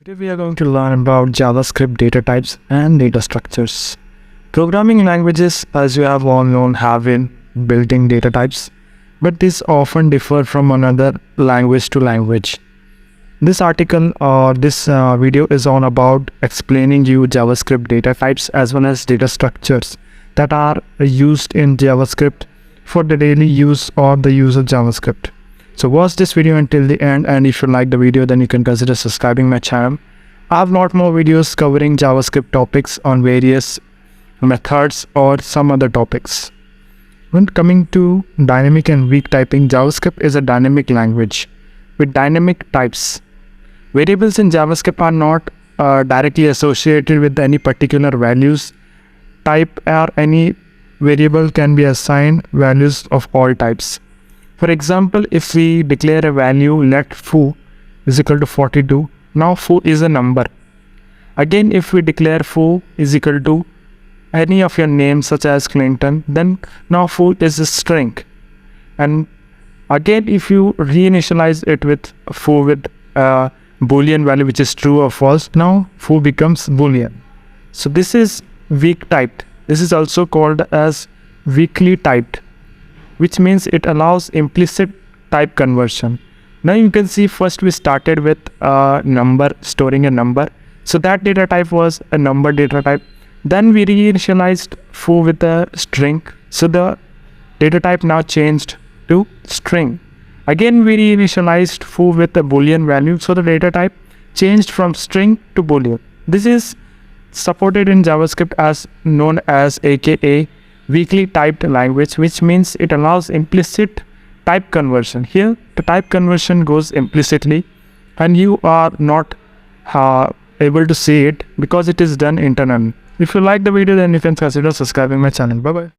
Today we are going to learn about JavaScript data types and data structures. Programming languages, as you have all known, have built-in data types, but these often differ from another language to language. This article or this video is on about explaining you JavaScript data types as well as data structures that are used in JavaScript for the daily use or the use of JavaScript. So watch this video until the end, and if you like the video, then you can consider subscribing my channel. I have a lot more videos covering JavaScript topics on various methods or some other topics. When coming to dynamic and weak typing, JavaScript is a dynamic language with dynamic types. Variables in JavaScript are not directly associated with any particular values type, or any variable can be assigned values of all types. For example, if we declare a value let foo is equal to 42, now foo is a number. Again, if we declare foo is equal to any of your names such as Clinton, then now foo is a string. And again, if you reinitialize it with foo with a boolean value which is true or false, now foo becomes boolean. So this is weak typed. This is also called as weakly typed, which means it allows implicit type conversion. Now you can see first we started with a number, storing a number. So that data type was a number data type. Then we reinitialized foo with a string. So the data type now changed to string. Again, we reinitialized foo with a boolean value. So the data type changed from string to boolean. This is supported in JavaScript as known as aka weakly typed language, which means it allows implicit type conversion. Here the type conversion goes implicitly and you are not able to see it because it is done internally. If you like the video, then you can consider subscribing my channel. Bye bye.